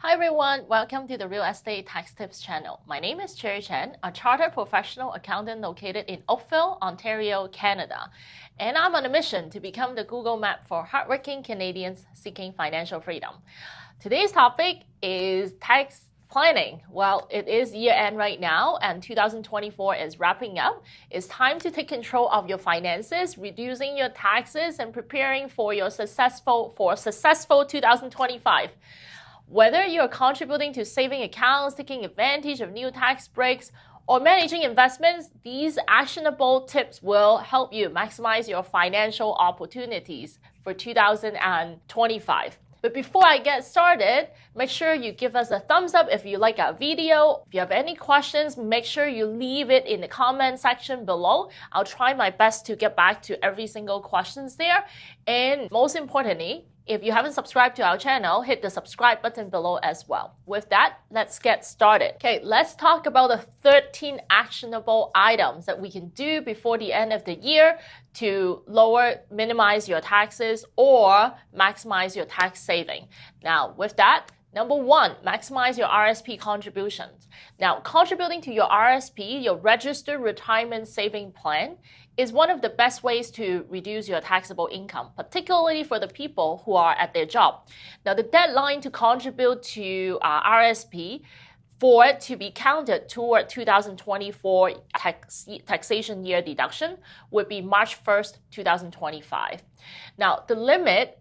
Hi everyone, welcome to the Real Estate Tax Tips channel. My name is Cherry Chen, a chartered professional accountant located in Oakville, Ontario, Canada. And I'm on a mission to become the Google map for hardworking Canadians seeking financial freedom. Today's topic is tax planning. Well, it is year end right now and 2024 is wrapping up. It's time to take control of your finances, reducing your taxes and preparing for your successful 2025. Whether you're contributing to saving accounts, taking advantage of new tax breaks, or managing investments, these actionable tips will help you maximize your financial opportunities for 2025. But before I get started, make sure you give us a thumbs up if you like our video. If you have any questions, make sure you leave it in the comment section below. I'll try my best to get back to every single questions there. And most importantly, if you haven't subscribed to our channel, hit the subscribe button below as well. With that, let's get started. Okay, let's talk about the 13 actionable items that we can do before the end of the year to minimize your taxes or maximize your tax saving. Now, with that, number one, maximize your RSP contributions. Now, contributing to your RSP, your Registered Retirement Saving Plan, is one of the best ways to reduce your taxable income, particularly for the people who are at their job. Now, the deadline to contribute to RSP for it to be counted toward 2024 taxation year deduction would be March 1st, 2025. Now, the way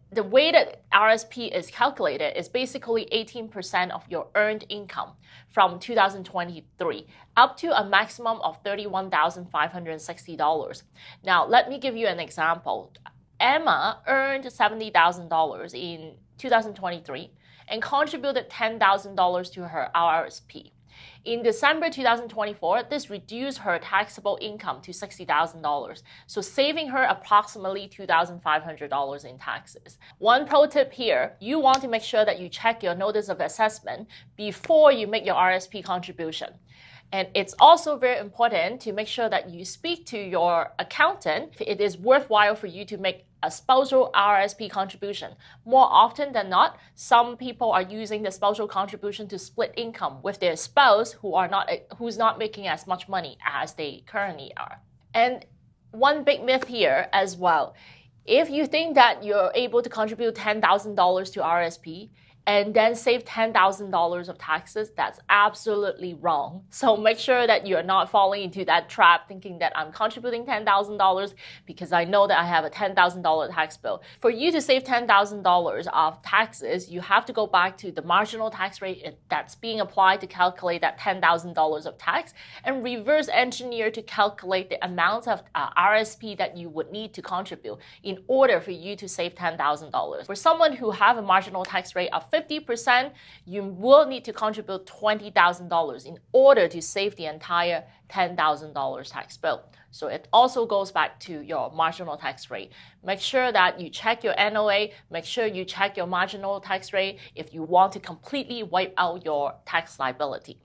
that RSP is calculated is basically 18% of your earned income from 2023 up to a maximum of $31,560. Now, let me give you an example. Emma earned $70,000 in 2023 and contributed $10,000 to her RRSP. In December 2024, this reduced her taxable income to $60,000, so saving her approximately $2,500 in taxes. One pro tip here, you want to make sure that you check your notice of assessment before you make your RSP contribution. And it's also very important to make sure that you speak to your accountant if it is worthwhile for you to make a spousal RSP contribution. More often than not, some people are using the spousal contribution to split income with their spouse who's not making as much money as they currently are. And one big myth here as well, if you think that you're able to contribute $10,000 to RSP and then save $10,000 of taxes, that's absolutely wrong. So make sure that you're not falling into that trap thinking that I'm contributing $10,000 because I know that I have a $10,000 tax bill. For you to save $10,000 of taxes, you have to go back to the marginal tax rate that's being applied to calculate that $10,000 of tax and reverse engineer to calculate the amount of RSP that you would need to contribute in order for you to save $10,000. For someone who have a marginal tax rate of 50%, you will need to contribute $20,000 in order to save the entire $10,000 tax bill. So it also goes back to your marginal tax rate. Make sure that you check your NOA, make sure you check your marginal tax rate if you want to completely wipe out your tax liability.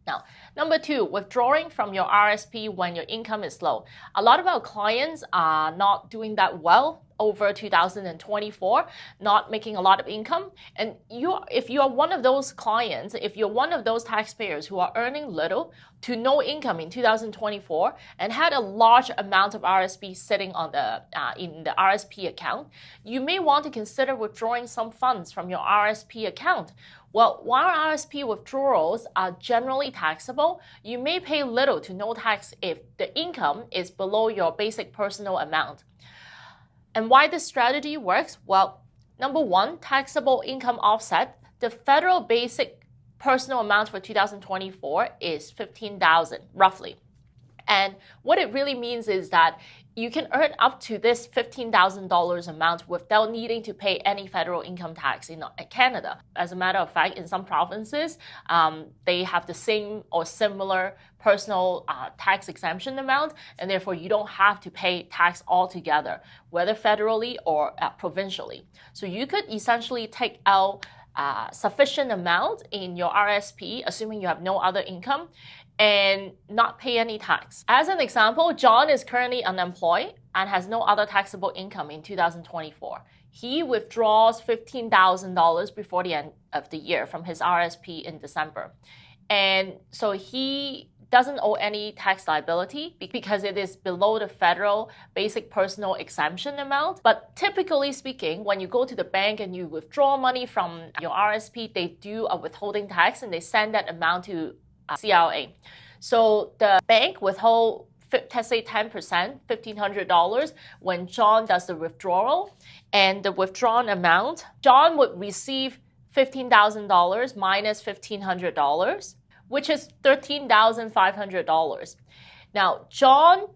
Now, number two, withdrawing from your RSP when your income is low. A lot of our clients are not doing that well over 2024, not making a lot of income. And if you are one of those clients, if you're one of those taxpayers who are earning little to no income in 2024 and had a large amount of RSP sitting on in the RSP account, you may want to consider withdrawing some funds from your RSP account. Well, while RSP withdrawals are generally taxable, you may pay little to no tax if the income is below your basic personal amount. And why this strategy works? Well, number one, taxable income offset. The federal basic personal amount for 2024 is $15,000, roughly. And what it really means is that you can earn up to this $15,000 amount without needing to pay any federal income tax in Canada. As a matter of fact, in some provinces, they have the same or similar personal tax exemption amount, and therefore you don't have to pay tax altogether, whether federally or provincially. So you could essentially take out sufficient amount in your RSP, assuming you have no other income, and not pay any tax. As an example, John is currently unemployed and has no other taxable income in 2024. he withdraws $15,000 before the end of the year from his RSP in December. And so he doesn't owe any tax liability because it is below the federal basic personal exemption amount. But typically speaking, when you go to the bank and you withdraw money from your RSP, they do a withholding tax and they send that amount to CRA. So the bank withhold, let's say 10%, $1,500 when John does the withdrawal, and the withdrawn amount, John would receive $15,000 minus $1,500, which is $13,500. Now,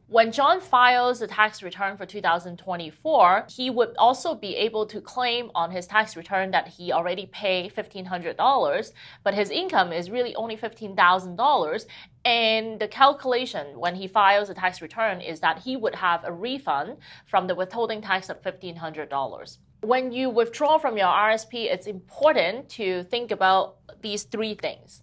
when John files the tax return for 2024, he would also be able to claim on his tax return that he already paid $1,500, but his income is really only $15,000. And the calculation when he files a tax return is that he would have a refund from the withholding tax of $1,500. When you withdraw from your RSP, it's important to think about these three things.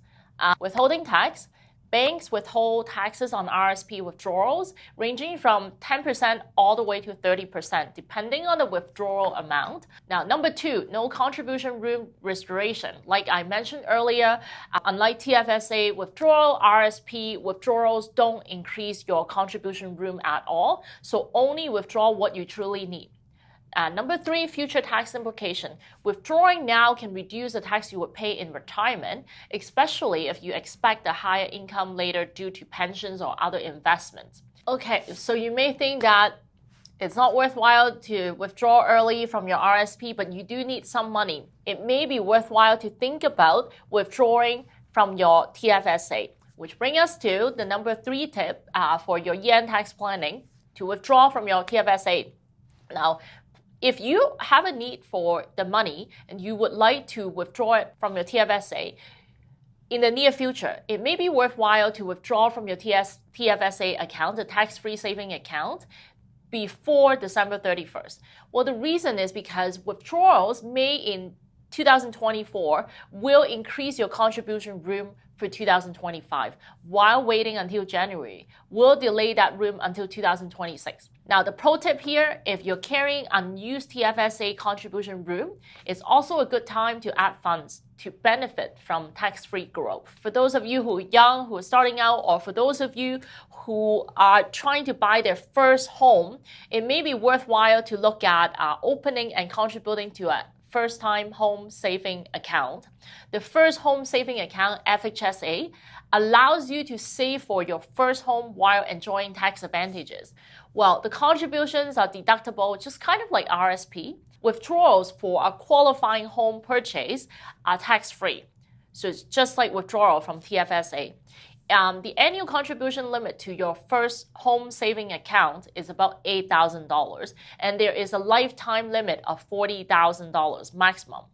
Withholding tax. Banks withhold taxes on RSP withdrawals ranging from 10% all the way to 30%, depending on the withdrawal amount. Now, number two, no contribution room restoration. Like I mentioned earlier, unlike TFSA withdrawal, RSP withdrawals don't increase your contribution room at all, so only withdraw what you truly need. Number three, future tax implication. Withdrawing now can reduce the tax you would pay in retirement, especially if you expect a higher income later due to pensions or other investments. Okay, so you may think that it's not worthwhile to withdraw early from your RSP, but you do need some money. It may be worthwhile to think about withdrawing from your TFSA, which brings us to the number three tip for your year-end tax planning, to withdraw from your TFSA. Now, if you have a need for the money and you would like to withdraw it from your TFSA in the near future, it may be worthwhile to withdraw from your TFSA account, the tax-free saving account, before December 31st. Well, the reason is because withdrawals made in 2024 will increase your contribution room for 2025, while waiting until January will delay that room until 2026. Now, the pro tip here, if you're carrying unused TFSA contribution room, it's also a good time to add funds to benefit from tax-free growth. For those of you who are young, who are starting out, or for those of you who are trying to buy their first home, it may be worthwhile to look at opening and contributing to a first-time home saving account. The first home saving account, FHSA, allows you to save for your first home while enjoying tax advantages. Well, the contributions are deductible, just kind of like RSP. Withdrawals for a qualifying home purchase are tax-free. So it's just like withdrawal from TFSA. The annual contribution limit to your first home saving account is about $8,000, and there is a lifetime limit of $40,000 maximum.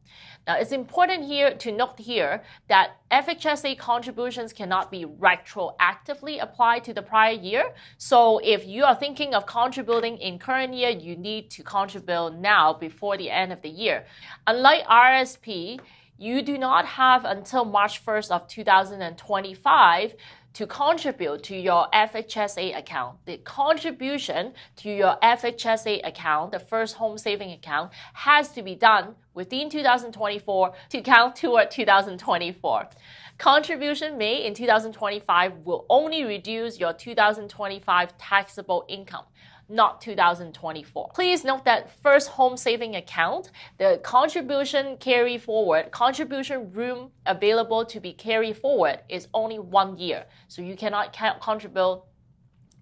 Now, it's important here to note here that FHSA contributions cannot be retroactively applied to the prior year. So if you are thinking of contributing in current year, you need to contribute now before the end of the year. Unlike RSP, you do not have until March 1st of 2025 to contribute to your FHSA account. The contribution to your FHSA account, the first home saving account, has to be done within 2024 to count toward 2024. Contribution made in 2025 will only reduce your 2025 taxable income, not 2024. Please note that first home saving account, the contribution carry forward, contribution room available to be carried forward is only 1 year. So you cannot contribute,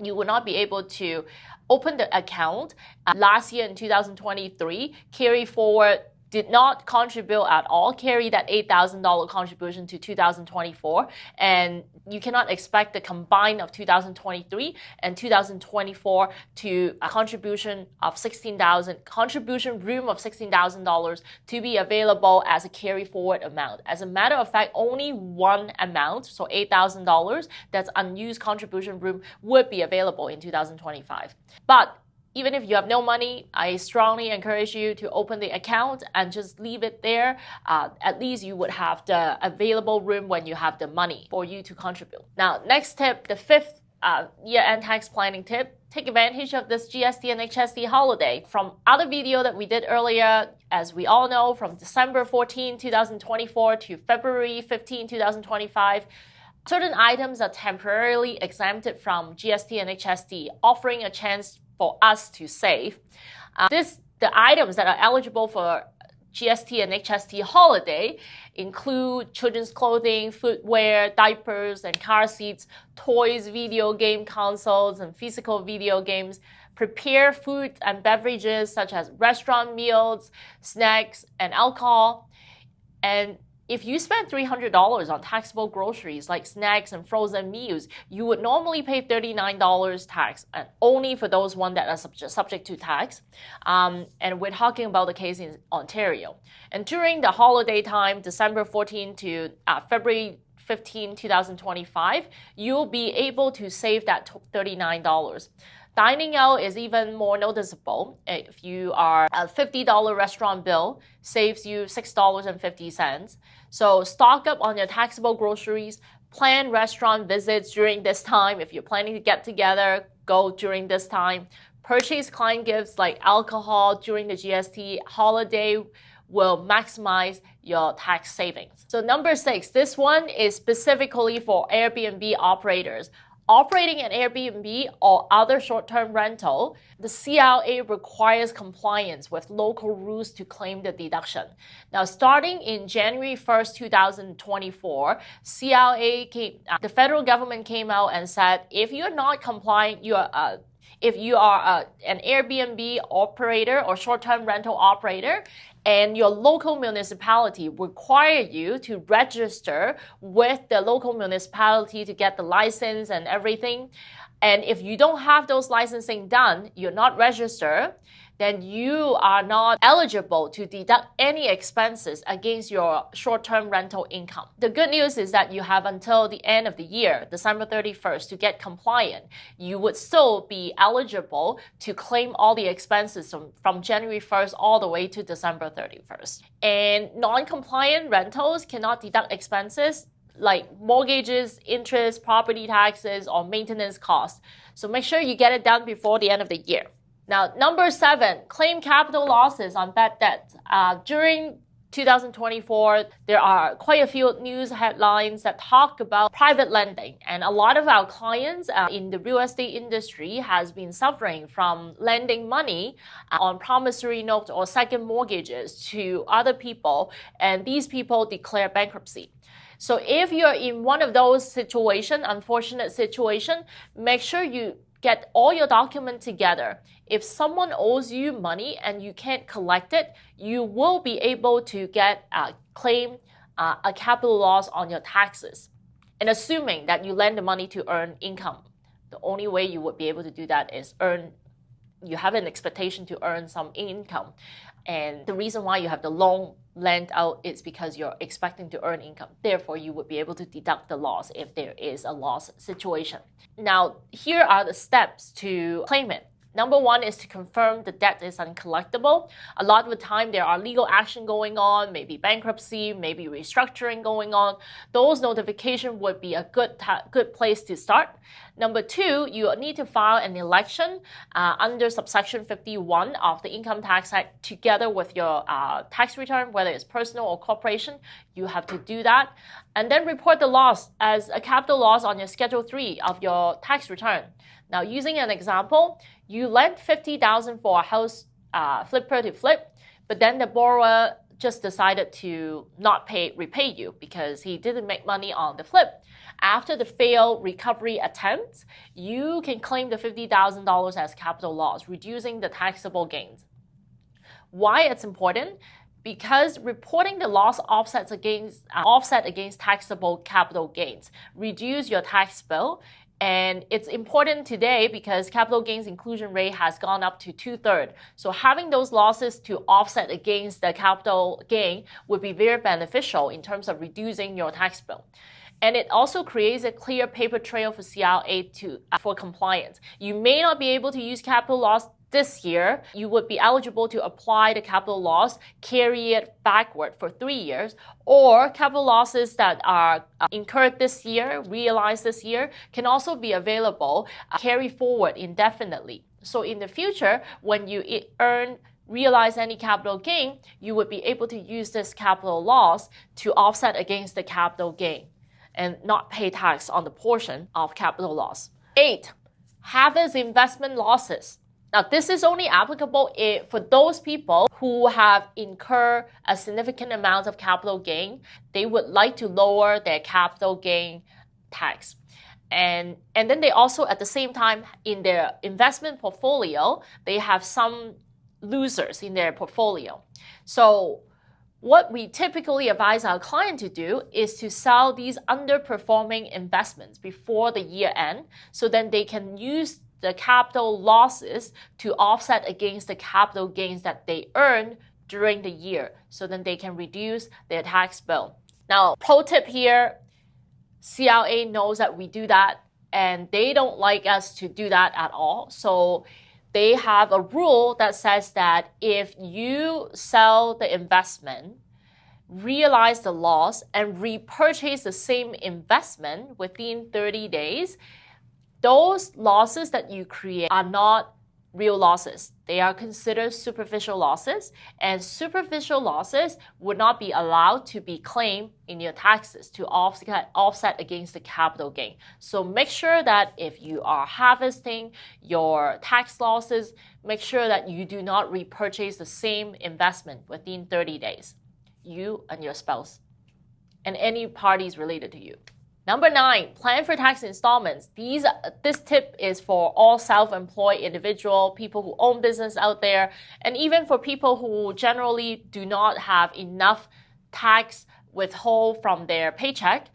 you will not be able to open the account last year in 2023, carry forward, did not contribute at all, carry that $8,000 contribution to 2024, and you cannot expect the combine of 2023 and 2024 to a contribution of contribution room of $16,000 to be available as a carry forward amount. As a matter of fact, only one amount, so $8,000, that's unused contribution room would be available in 2025. But even if you have no money, I strongly encourage you to open the account and just leave it there. At least you would have the available room when you have the money for you to contribute. Now, next tip, the fifth year-end tax planning tip, take advantage of this GST and HST holiday. From other video that we did earlier, as we all know, from December 14, 2024 to February 15, 2025, certain items are temporarily exempted from GST and HST, offering a chance for us to save. The items that are eligible for GST and HST holiday include children's clothing, footwear, diapers, and car seats, toys, video game consoles, and physical video games, prepared food and beverages such as restaurant meals, snacks, and alcohol. And if you spend $300 on taxable groceries like snacks and frozen meals, you would normally pay $39 tax, and only for those ones that are subject to tax. And we're talking about the case in Ontario. And during the holiday time, December 14 to February 15, 2025, you'll be able to save that $39. Dining out is even more noticeable. If you are a $50 restaurant bill, saves you $6.50. So stock up on your taxable groceries, plan restaurant visits during this time. If you're planning to get together, go during this time. Purchase client gifts like alcohol during the GST holiday will maximize your tax savings. So number 6, this one is specifically for Airbnb operators. Operating an Airbnb or other short-term rental, the CRA requires compliance with local rules to claim the deduction. Now, starting in January 1st, 2024, the federal government came out and said, if you're not compliant, if you are an Airbnb operator or short-term rental operator, and your local municipality require you to register with the local municipality to get the license and everything. And if you don't have those licensing done, you're not registered, then you are not eligible to deduct any expenses against your short-term rental income. The good news is that you have until the end of the year, December 31st, to get compliant. You would still be eligible to claim all the expenses from January 1st all the way to December 31st. And non-compliant rentals cannot deduct expenses like mortgages, interest, property taxes, or maintenance costs. So make sure you get it done before the end of the year. Now, number 7, claim capital losses on bad debt. During 2024, there are quite a few news headlines that talk about private lending. And a lot of our clients in the real estate industry has been suffering from lending money on promissory notes or second mortgages to other people, and these people declare bankruptcy. So if you're in one of those unfortunate situation, make sure you get all your documents together. If someone owes you money and you can't collect it, you will be able to claim a capital loss on your taxes. And assuming that you lend the money to earn income, the only way you would be able to do that is you have an expectation to earn some income. And the reason why you have the loan lent out is because you're expecting to earn income. Therefore, you would be able to deduct the loss if there is a loss situation. Now, here are the steps to claim it. Number 1 is to confirm the debt is uncollectible. A lot of the time there are legal action going on, maybe bankruptcy, maybe restructuring going on. Those notifications would be a good place to start. Number 2, you need to file an election under subsection 51 of the Income Tax Act together with your tax return, whether it's personal or corporation. You have to do that. And then report the loss as a capital loss on your Schedule 3 of your tax return. Now, using an example, you lent $50,000 for a house flipper to flip, but then the borrower just decided to not repay you because he didn't make money on the flip. After the failed recovery attempt, you can claim the $50,000 as capital loss, reducing the taxable gains. Why it's important? Because reporting the loss offset against taxable capital gains, reduce your tax bill. And it's important today because capital gains inclusion rate has gone up to 2/3. So having those losses to offset against the capital gain would be very beneficial in terms of reducing your tax bill. And it also creates a clear paper trail for CRA for compliance. You may not be able to use capital loss this year, you would be eligible to apply the capital loss, carry it backward for 3 years, or capital losses that are incurred this year, realized this year, can also be available, carry forward indefinitely. So in the future, when you realize any capital gain, you would be able to use this capital loss to offset against the capital gain and not pay tax on the portion of capital loss. 8. Harvest investment losses. Now, this is only applicable for those people who have incurred a significant amount of capital gain. They would like to lower their capital gain tax. And then they also, at the same time, in their investment portfolio, they have some losers in their portfolio. So what we typically advise our client to do is to sell these underperforming investments before the year end, so then they can use the capital losses to offset against the capital gains that they earned during the year, so then they can reduce their tax bill. Now, pro tip here, CRA knows that we do that, and they don't like us to do that at all. So they have a rule that says that if you sell the investment, realize the loss, and repurchase the same investment within 30 days, those losses that you create are not real losses. They are considered superficial losses, and superficial losses would not be allowed to be claimed in your taxes to offset against the capital gain. So make sure that if you are harvesting your tax losses, make sure that you do not repurchase the same investment within 30 days, you and your spouse, and any parties related to you. Number 9, plan for tax installments. This tip is for all self-employed individual, people who own business out there, and even for people who generally do not have enough tax withhold from their paycheck.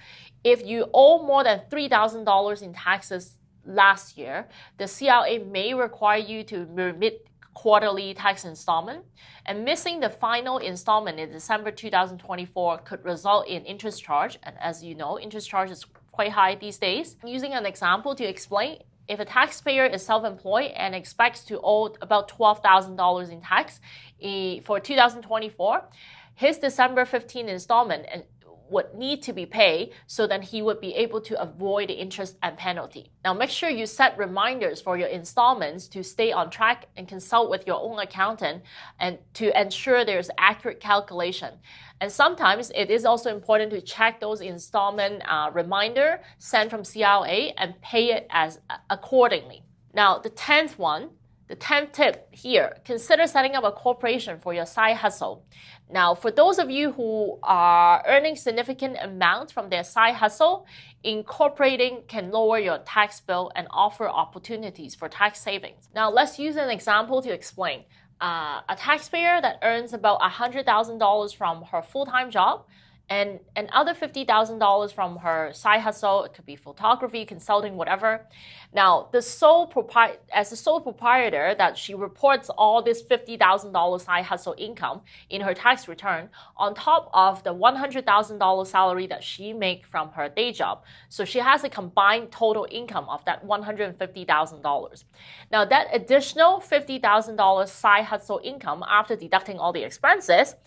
If you owe more than $3,000 in taxes last year, the CRA may require you to remit quarterly tax installment, and missing the final installment in December 2024 could result in interest charge. And as you know, interest charge is quite high these days. Using an example to explain, if a taxpayer is self-employed and expects to owe about $12,000 in tax for 2024, his December 15 installment would need to be paid, so then he would be able to avoid the interest and penalty. Now, make sure you set reminders for your installments to stay on track, and consult with your own accountant and to ensure there's accurate calculation. And sometimes it is also important to check those installment reminder sent from CRA and pay it as accordingly. Now, the 10th tip here, consider setting up a corporation for your side hustle. Now, for those of you who are earning significant amounts from their side hustle, incorporating can lower your tax bill and offer opportunities for tax savings. Now, let's use an example to explain. A taxpayer that earns about $100,000 from her full-time job and other $50,000 from her side hustle. It could be photography, consulting, whatever. Now, as the sole proprietor, that she reports all this $50,000 side hustle income in her tax return on top of the $100,000 salary that she makes from her day job. So she has a combined total income of that $150,000. Now, that additional $50,000 side hustle income, after deducting all the expenses,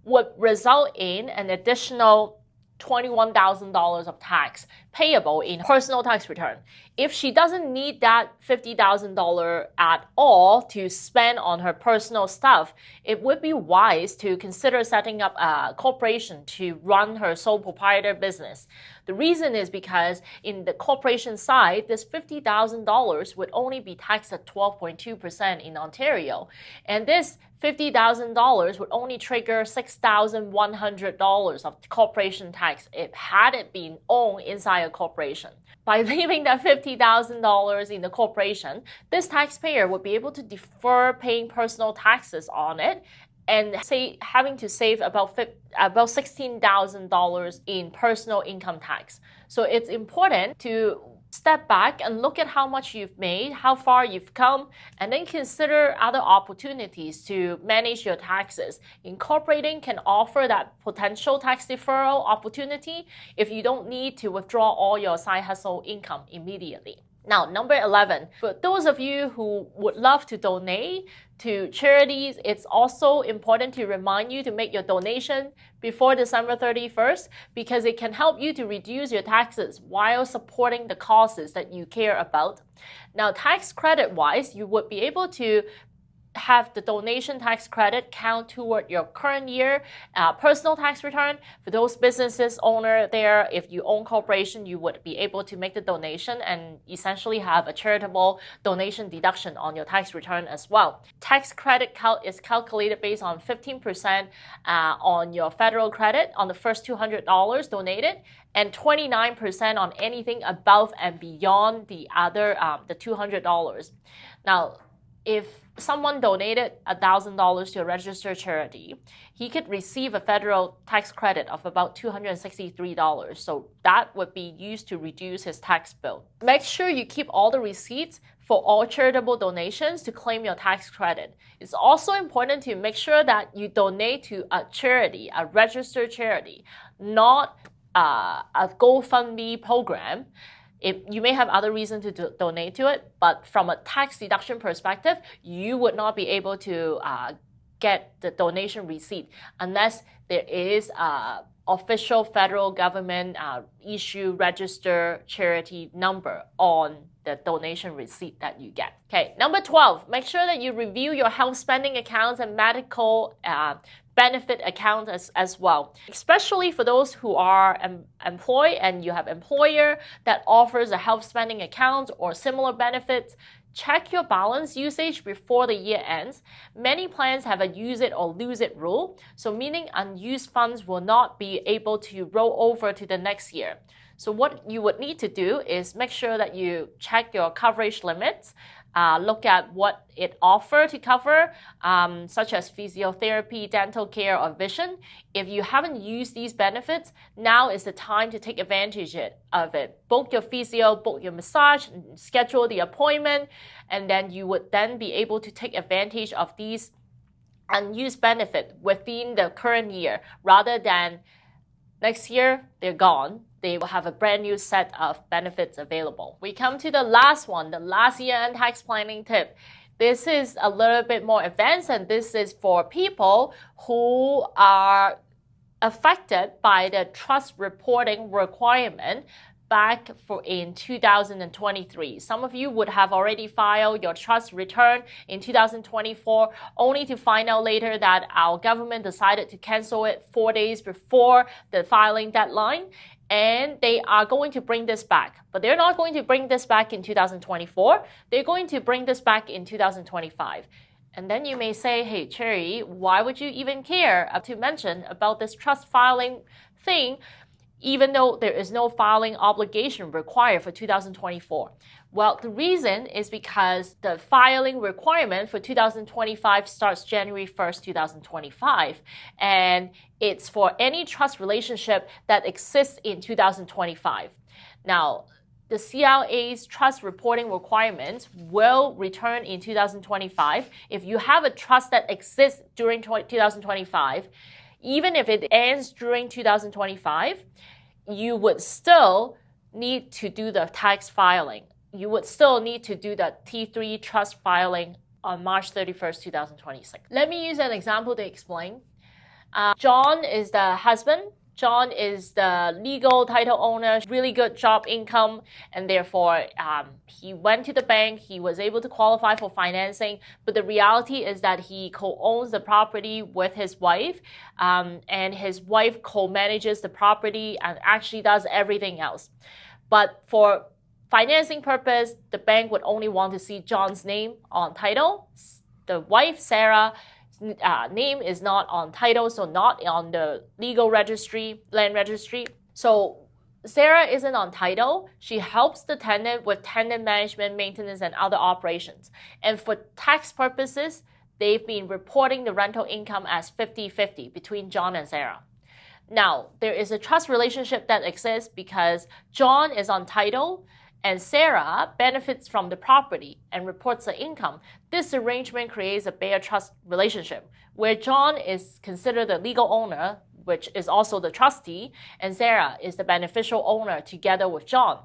would result in an additional $21,000 of tax payable in personal tax return. If she doesn't need that $50,000 at all to spend on her personal stuff, it would be wise to consider setting up a corporation to run her sole proprietor business. The reason is because in the corporation side, this $50,000 would only be taxed at 12.2% in Ontario. And this $50,000 would only trigger $6,100 of corporation tax had it been owned inside a corporation. By leaving that $50,000 in the corporation, this taxpayer would be able to defer paying personal taxes on it and having to save about $16,000 in personal income tax. So it's important to step back and look at how much you've made, how far you've come, and then consider other opportunities to manage your taxes. Incorporating can offer that potential tax deferral opportunity if you don't need to withdraw all your side hustle income immediately. Now, number 11, for those of you who would love to donate to charities, it's also important to remind you to make your donation before December 31st because it can help you to reduce your taxes while supporting the causes that you care about. Now, tax credit-wise, you would be able to have the donation tax credit count toward your current year personal tax return. For those businesses owner there, if you own corporation, you would be able to make the donation and essentially have a charitable donation deduction on your tax return as well. Tax credit is calculated based on 15% on your federal credit on the first $200 donated, and 29% on anything above and beyond the other the $200. Now, if someone donated $1,000 to a registered charity, he could receive a federal tax credit of about $263. So that would be used to reduce his tax bill. Make sure you keep all the receipts for all charitable donations to claim your tax credit. It's also important to make sure that you donate to a charity, a registered charity, not a GoFundMe program. You may have other reasons to donate to it, but from a tax deduction perspective, you would not be able to get the donation receipt unless there is an official federal government issue register charity number on the donation receipt that you get. Okay, number 12, make sure that you review your health spending accounts and medical benefit accounts as well, especially for those who are employed and you have employer that offers a health spending account or similar benefits. Check your balance usage before the year ends. Many plans have a use it or lose it rule, so meaning unused funds will not be able to roll over to the next year. So what you would need to do is make sure that you check your coverage limits, look at what it offers to cover, such as physiotherapy, dental care, or vision. If you haven't used these benefits, now is the time to take advantage of it. Book your physio, book your massage, schedule the appointment, and then you would then be able to take advantage of these unused benefits within the current year, rather than next year, they're gone. They will have a brand new set of benefits available. We come to the last one, the last year-end tax planning tip. This is a little bit more advanced, and this is for people who are affected by the trust reporting requirement back in 2023. Some of you would have already filed your trust return in 2024, only to find out later that our government decided to cancel it 4 days before the filing deadline. And they are going to bring this back. But they're not going to bring this back in 2024. They're going to bring this back in 2025. And then you may say, hey, Cherry, why would you even care to mention about this trust filing thing, even though there is no filing obligation required for 2024? Well, the reason is because the filing requirement for 2025 starts January 1st, 2025, and it's for any trust relationship that exists in 2025. Now, the CRA's trust reporting requirements will return in 2025. If you have a trust that exists during 2025, even if it ends during 2025, you would still need to do the tax filing. You would still need to do the T3 trust filing on March 31st, 2026. Let me use an example to explain. John is the husband. John is the legal title owner, really good job income, and therefore he went to the bank. He was able to qualify for financing, but the reality is that he co-owns the property with his wife, and his wife co-manages the property and actually does everything else. But for financing purpose, the bank would only want to see John's name on title. The wife, Sarah, name is not on title, so not on the legal registry, land registry. So Sarah isn't on title. She helps the tenant with tenant management, maintenance, and other operations. And for tax purposes, they've been reporting the rental income as 50-50 between John and Sarah. Now, there is a trust relationship that exists because John is on title and Sarah benefits from the property and reports the income. This arrangement creates a bare trust relationship where John is considered the legal owner, which is also the trustee, and Sarah is the beneficial owner together with John.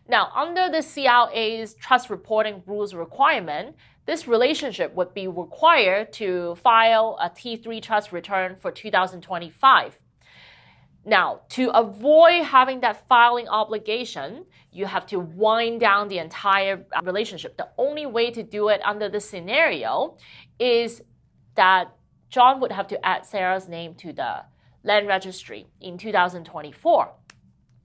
Now, under the CRA's trust reporting rules requirement, this relationship would be required to file a T3 trust return for 2025. Now, to avoid having that filing obligation, you have to wind down the entire relationship. The only way to do it under this scenario is that John would have to add Sarah's name to the land registry in 2024.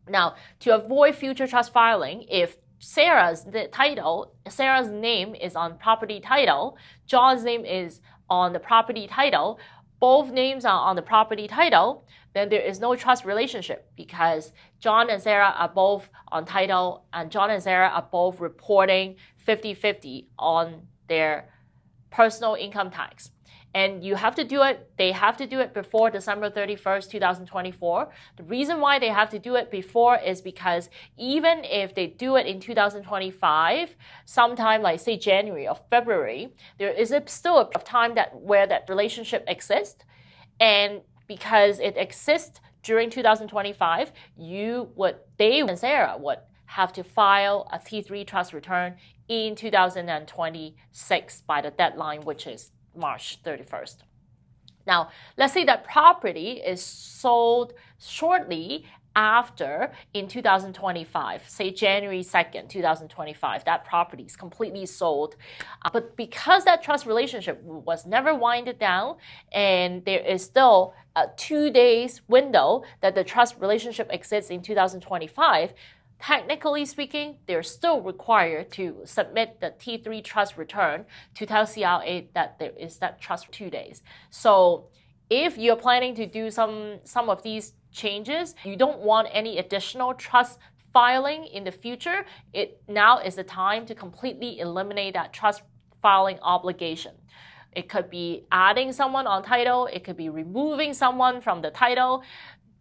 Now, to avoid future trust filing, if Sarah's name is on property title, John's name is on the property title, both names are on the property title, then there is no trust relationship because John and Sarah are both on title and John and Sarah are both reporting 50-50 on their personal income tax. And you have to do it, they have to do it before December 31st, 2024. The reason why they have to do it before is because even if they do it in 2025, sometime like say January or February, there is still a time where that relationship exists. And because it exists during 2025, they and Sarah would have to file a T3 trust return in 2026 by the deadline, which is March 31st. Now, let's say that property is sold shortly after in 2025, say January 2nd, 2025, that property is completely sold. But because that trust relationship was never winded down and there is still a 2 days window that the trust relationship exists in 2025, technically speaking, they're still required to submit the T3 trust return to tell CRA that there is that trust for 2 days. So if you're planning to do some of these changes, you don't want any additional trust filing in the future, now is the time to completely eliminate that trust filing obligation. It could be adding someone on title, it could be removing someone from the title.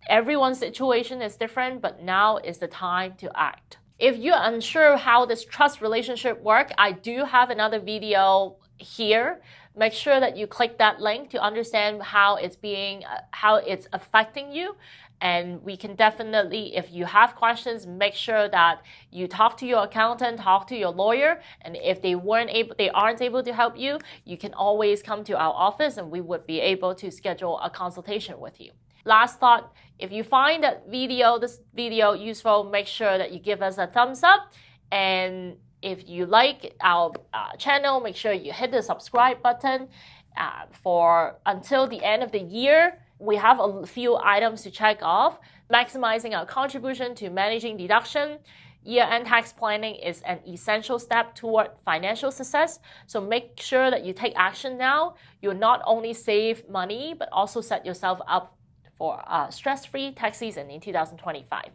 Everyone's situation is different, but now is the time to act. If you're unsure how this trust relationship works, I do have another video here. Make sure that you click that link to understand how it's affecting you. And we can definitely, if you have questions, make sure that you talk to your accountant, talk to your lawyer. And if they aren't able to help you, you can always come to our office and we would be able to schedule a consultation with you. Last thought, if you find this video useful, make sure that you give us a thumbs up. And if you like our channel, make sure you hit the subscribe button. Until the end of the year, we have a few items to check off. Maximizing our contribution to managing deduction. Year-end tax planning is an essential step toward financial success. So make sure that you take action now. You'll not only save money, but also set yourself up for stress-free tax season in 2025.